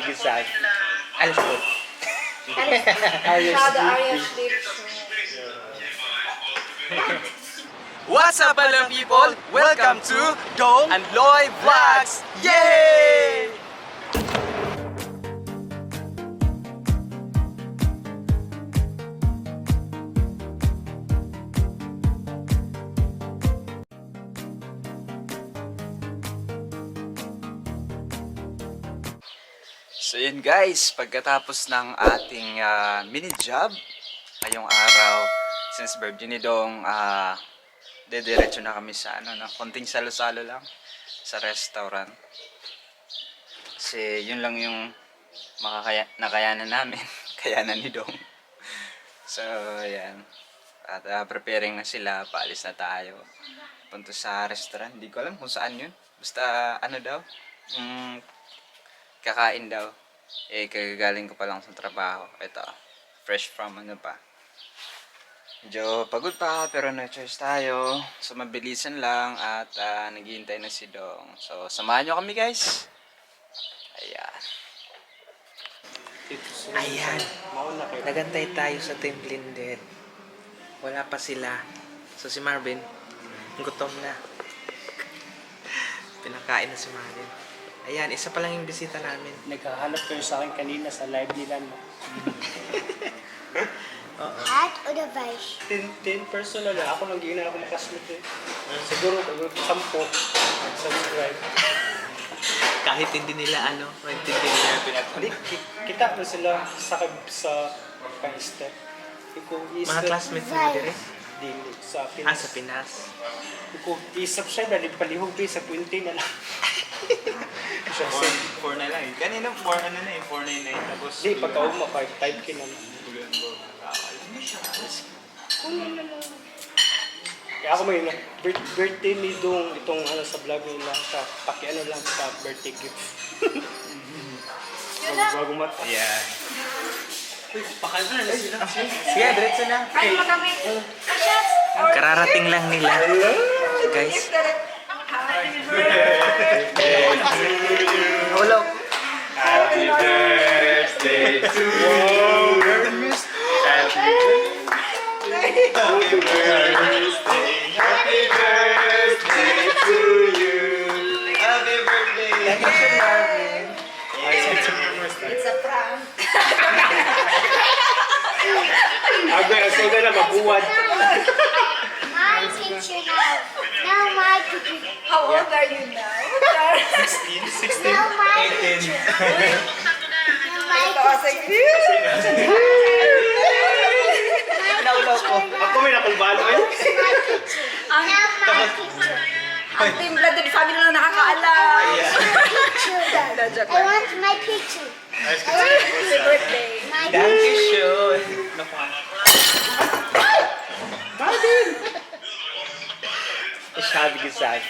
gesagt. Alles gut. Schade, Arya schläft schon. What's up, hello people? Welcome to Dong and Loy Vlogs! Yay! So yun guys, pagkatapos ng ating mini job ngayong araw, since birthday ni Dong, dediretso na kami sa konting salo-salo lang sa restaurant. Kasi yun lang yung nakayanan namin, kayanan ni Dong. So ayan, at preparing na sila, paalis na tayo punta sa restaurant. Hindi ko alam kung saan yun, basta daw, kakain daw. Kagagaling ko pa lang sa trabaho. Ito, fresh from medyo pagod pa, pero no choice tayo. So mabilisan lang at naghihintay na si Dong. So samahan nyo kami guys. Ayan. Ayan. Nagantay tayo sa Team Blended. Wala pa sila. So si Marvin, gutom na. Pinakain na si Marvin. Ayan, isa pa lang yung bisita namin. Naghahanap kayo sa akin kanina sa live nila, no? Hat oder Weich? 10 person na lang. Ako lang gina ako makasmit eh. Siguro kung 10 subscribe. Kahit hindi nila hindi nila Hindi, kita na sila sa pa-step. mga classmates mo dire. Dili, sa Pinas. Sa Pinas. Kung i-subscribe na, palihog sa 20 na lang. 4 na lang. Kanina 499. Tapos Hindi, pagka-uma, 5K na lang. Kaya ako may birthday ni Dong itong sa vlog nila sa lang sa birthday gift. Bago mata. Ayan. Pakano na sila. Sige, diretso na. Kain mo kami. Kararating lang nila. Guys. Hello. Happy birthday to you. Happy birthday. Happy birthday to you. Happy birthday. It's a prank. So na mabuwad. My picture now. Now my picture. How old are you now? 16. Now my 18. picture. Now my Ito kasi. Naulo ko. Ako may nakulbalo eh. My picture. Now my picture. Ang Team Blended family lang nakakaalam. Picture. Joke I lang. want my picture. Happy birthday. My Dankeschön. Ich habe gesagt.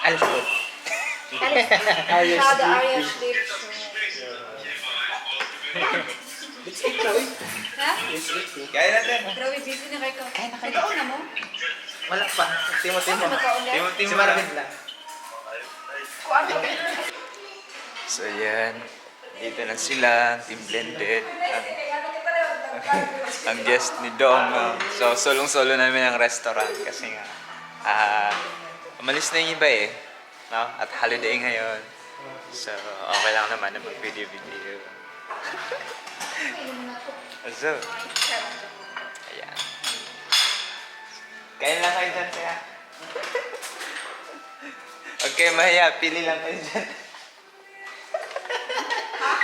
Alles gut. Schade, Arya schläft schon. Ha? Kaya natin. Grabe, busy na kayo. Nagkaon na mo? Wala pa. Timo-timo. Nagkaon na? Si Marvin lang. Kuan ka. So yan. Dito na sila. Team Blended. Ang guest ni Dong. So solong-solo namin ang restaurant. Kasi nga. Umalis na yung iba eh. No? At holiday ngayon. So okay lang naman na mag-video-video. So, ayan. Kain lang kayo dyan, kaya. Okay, Mahiya, pili lang kayo dyan.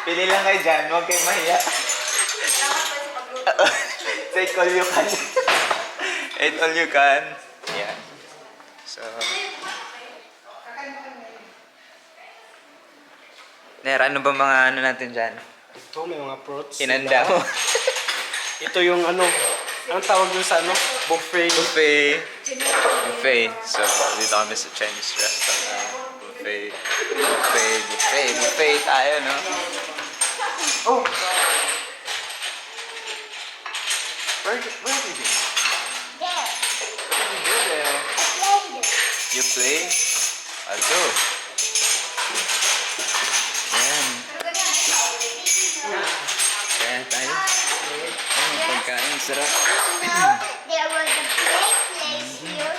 Pili lang kayo dyan, huwag kayo mahiya. Take all you can. Eat all you can. Ayan. So, Ner, ano ba mga natin dyan? Ito may mga fruits. Inanda mo. Ito yung anong tawag dun sa buffet. Buffet. So, dito kami sa Chinese restaurant. Buffet tayo, no? Oh! Where did you go? There. You go there. I played it. You play? I'll go. Yan. Sarap. No, there was a place here.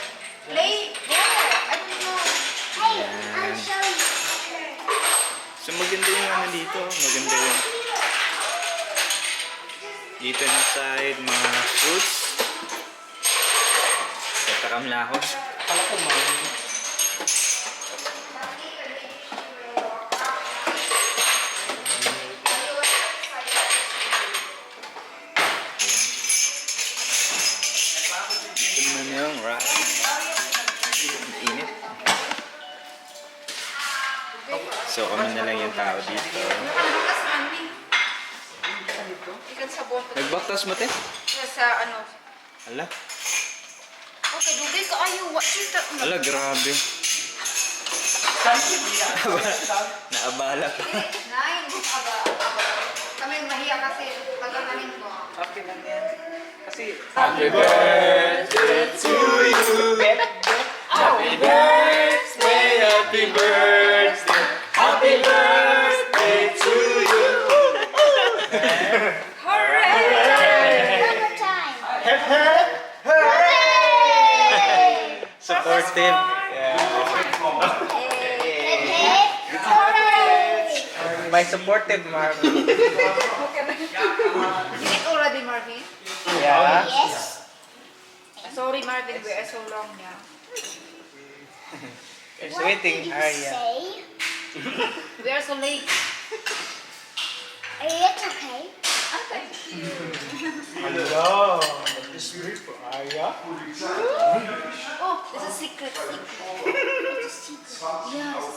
Play there. I don't know. Hey, Yeah. I'll show you. So maganda yung ano dito. Maganda yung dito na side, mga fruits. Tatakam na ako. Kala ko man. Tingnan mo yung rice. Ang init. So kami na lang yung tao dito. Nakalakas mami. Ikan sabon ko. Nagbaktas mo, te? Sa ano. Ala, Okay, dugay ka ayaw. What you talk about? ala, grabe. Naabala pa. Nine. Aba. Kami mahiya kasi. Pagkakanin ko. Okay lang yan. Kasi, Happy birthday to you. Happy birthday, happy birthday. Happy birthday to you. One more time. supportive. My supportive Marvin. You eat already, Marvin? Yeah. Yes. Sorry, Marvin. We are so long now. It's What waiting, did you Arya. say? We are so late. Are you okay? Ah, thank you. Hello. This is for Aya. Oh, there's a secret. It's a secret. Yeah, it's a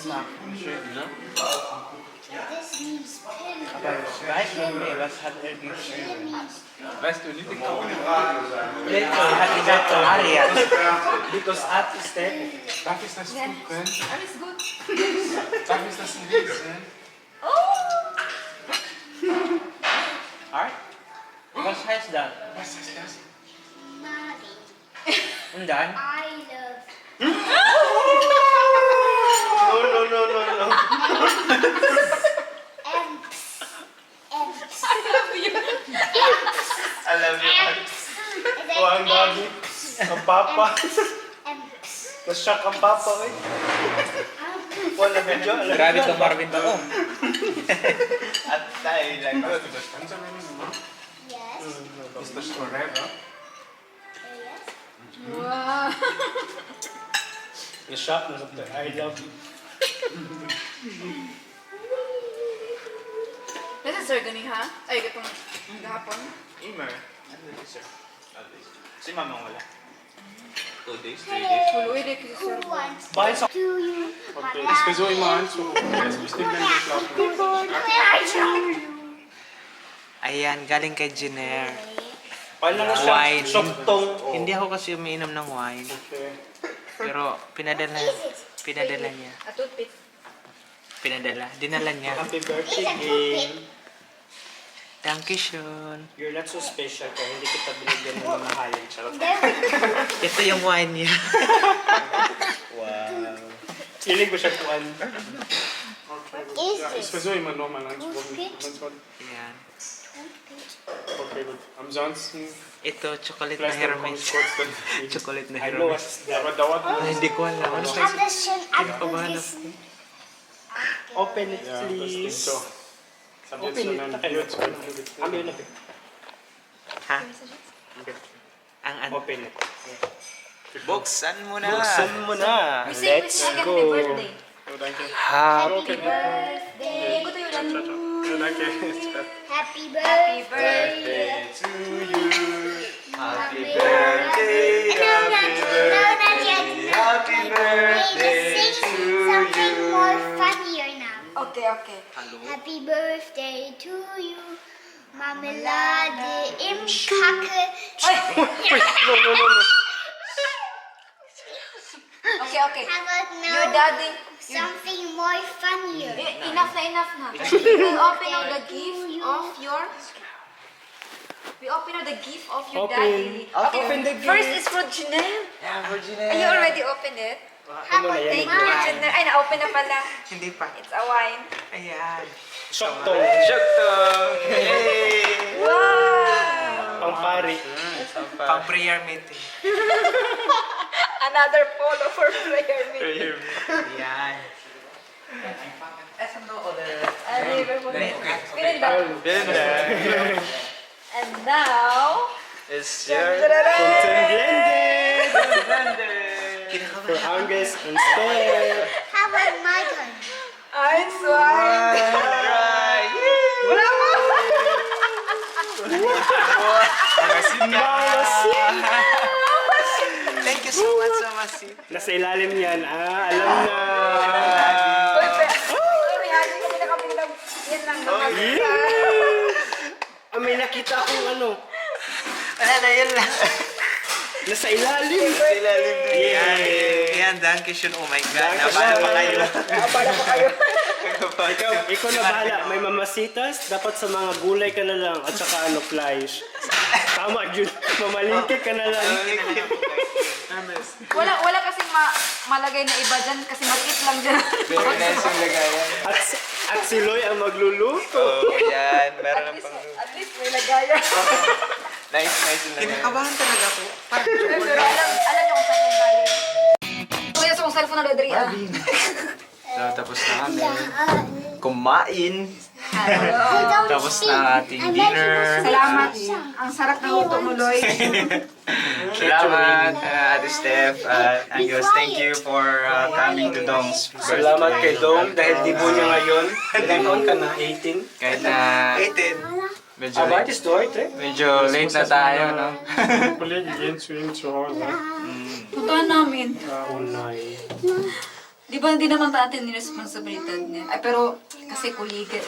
secret. This needs pin. Weißt du, was hat gegeben? Pin needs Weißt du nicht? Hat gesagt zu Arya. Because at is there. Darf ich das Yeah. gucken? Alles gut. Darf ich das lesen? Oh! Alright. Was heißt das? Was ist das? Mommy. Und dann? I love. No. Emps. Emps. I love you. Alam niyo. Emps. Oh, ang dami. Ang papa. Emps. Nasyak ang papa eh. Wala medyo. Alam Grabe niyo. to Marvin to. Oh. At tayo lang. Hast du das ganz alleine gemacht? Yes. Ist das forever? Yes. Wow. Nasyak na sabi. I love you. This is Sergani, ha? Ay, itong gahapon. Imer. Ano yun, sir? Si mama wala. 2 days, 3 days. Hey, Tuloy rin kasi who sir. wants Bye sa... to you? Okay, ich versuche immer anzurufen. Er ist bestimmt nicht geschlafen. Ayan, galing kay Jenner. Paano na siya? Wine. Soktong. Hindi ako kasi umiinom ng wine. Okay. Pero pinadala niya. A toothpick. Dinala niya. Happy birthday, Ging. Dankeschön. You're not so special kaya hindi kita binigyan ng mamahalin. Charot. Ito yung wine niya. Wow. Feeling ko siya kuan. Is Ja, ich this? versuche immer nochmal anzurufen. Ayan. Okay, gut. Ansonsten Ito, chocolate na vielleicht dann komme Hermes. ich kurz dann. Chocolate na I know Hermes. what's that. Aber dauert Ah, noch. hindi ko alam. Ano I'm just Kinakabahan ako. Open it, Ja, das Ding please. so. Ich habe jetzt Open schon it. ein Bier zu Ambil na. Ha? Ang ano? Open it. Buksan mo na! Buksan mo na. We say Let's happy go. birthday. Oh, danke. Happy Birthday. Ito yun. Ciao, ciao. Ja, danke. Happy Happy birthday. to you. Happy No, birthday, not yet. happy birthday Let's to sing something you. more funnier now. Okay, okay. Happy birthday to you. Marmelade im Kacke. No. Okay, okay. How about now? Your daddy. Something more funnier. Enough na. We will open now the gift of your... We open now the gift of your Open. daddy. Okay, Open the gift. first is for Janelle. Yeah, Virgin. You already opened it? How about Thank you, mine? Janelle. Ay, na-open na pala. Hindi pa. It's a wine. Ayan. Shoktong. Shoktong! Yay! Pangpari. Pang prayer meeting. Another polo for prayer meeting. Yan. No other. And now, It's your Blended. Kinakabahan. For Angus and Steph. How about my turn? I'm swine. Right! Wala mo! Thank you so much, Masi. Nasa ilalim yan. Alam na. Uy, may hagin kami na kami ng yan lang naman. May nakita akong ano. Wala na, yun lang. Nasa ilalim. Yan, Dankeschön. Oh my God. Napala pa kayo. Ikaw na bahala. May mamasitas. Dapat sa mga gulay ka na lang. At saka ano, flies. Tama yun. Mamalingkit ka na lang. Wala kasing malagay na iba dyan kasi maliit lang dyan. Very nice yung lagayan. At si Loy ang magluluto. Oh, yan. Meron ng pang... At least may lagayan. Nice yung lagayan. Kinakabahan talaga ako. Parang Pero alam niyo kung saan yung galing. Kuya, sa kong cellphone na Rodri ah. So, tapos na kami kumain. Hello. Tapos na ating dinner. Salamat. Ang sarap ng luto mo, Loy. Salamat, Ate Steph. Angus, thank you for coming to Dong's birthday. Salamat kay Dong dahil dibo niya ngayon. Ilang taon ka na? 18? Kahit na 18. medyo Abatis doy, tre? medyo late na tayo, no? Kollege Jens yun sa Hause. Puntahan namin. Unay. Di ba hindi naman natin niresponsibilidad niya? Ay, pero kasi kuligat.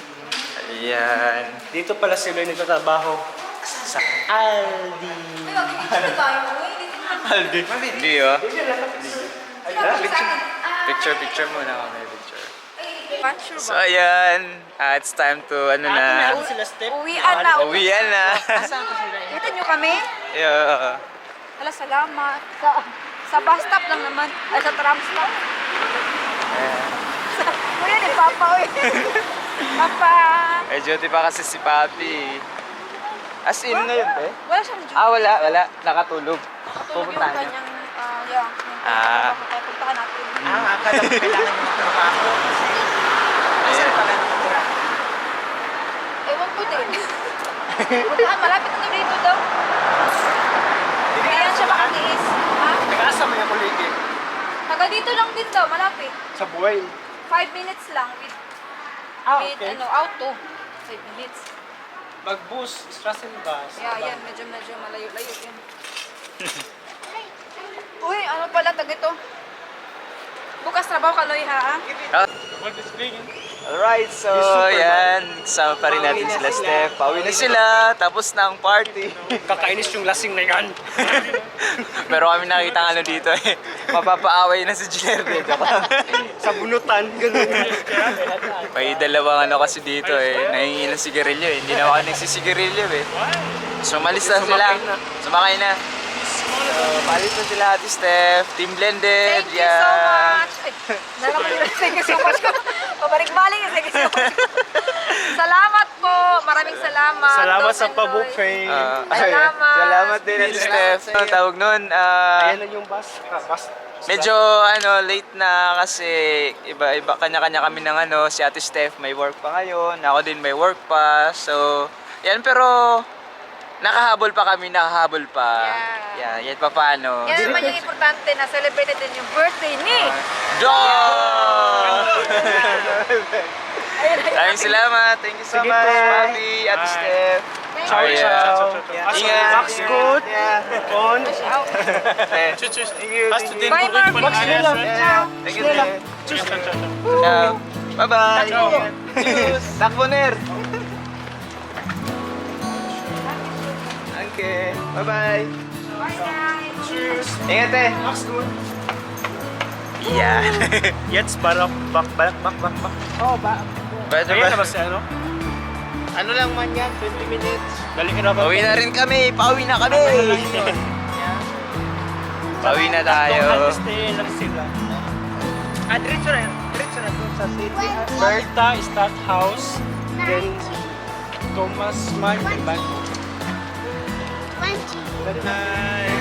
Ayan. Dito pala si Loy nagtatrabaho sa Aldi. Ay, mag-picture tayo. Aldi. Hindi, oh. Picture muna kami, picture. So, ayan. It's time to, ano na. Sila Steph. Uwian na. Uwian na. Kita niyo kami? Yeah. Wala, salamat. Sa bus stop lang naman. Ay, sa tram stop. Kuya, ni Papa, uy. Papa. May duty pa kasi si Papi. As in na yun, eh? Wala siyang juice. Wala. Nakatulog. Tulog yung kanyang, puntahan natin. Akala ko kailangan yung trabaho. Saan pala nakatira? Ewan ko din. Puntahan, malapit na dito daw. Hindi yan siya makatiis. Ha? Nag-asa mo yung kolege. Taga dito lang din daw, malapit. Sa buhay. 5 minutes lang with, Okay. auto. 5 minutes. Mag-bus, Strassen bus. Yeah, yan, medyo malayo-layo yan. Uy, ano pala, tag ito. Bukas trabaho ka, Loy, ha? Alright, so yan. Kasama pa rin natin sila Steph. Pauwi na sila. Tapos na ang party. Kakainis yung lasing na yan. Pero kami nakita ng ano dito eh. Mapapaaway na si Gilerde. Sa bunutan. Ganun. May dalawang ano kasi dito eh. Nahingi ng sigarilyo eh. Hindi na ako nagsisigarilyo eh. So malis na sila. Sumakay na. So, palit na sila Ate Steph. Team Blended. Thank you so much. Ay, thank you so much. Pabalik-balik, thank you so much. Salamat po. Maraming salamat. Salamat Dong sa and pa-buffet. Loy. Salamat. Salamat din Ate Steph. Ang tawag nun, Ayan na yung bus. medyo late na kasi iba kanya-kanya kami ng ano, si Ate Steph may work pa ngayon, ako din may work pa. So, yan pero nakahabol pa. Yeah. Yan pa paano. Yan naman yung importante na celebrated din yung birthday ni. Dong! Maraming salamat. Thank you so Sige much, po. Papi, Ate Steph. Ciao, Oh, yeah. ciao. Ingat. Max good. On. Thank you. Bye, Marvin. Thank you. Ciao. Bye-bye. Cheers. Takboner. Okay. Bye-bye. Bye, guys. Cheers. Ingat eh. Max good. Yeah. Jetzt balak bak. Oh, ba. Pwede Ayan na ba? ba si ano? Ano lang man yan, 20 minutes. Dali ka na ba? Pauwi na rin kami. Pauwi na kami. Pauwi na tayo. Stay lang sila. Diretso na doon sa city. Berta Stat House. Then Thomas Mann, diba? 20. Good night.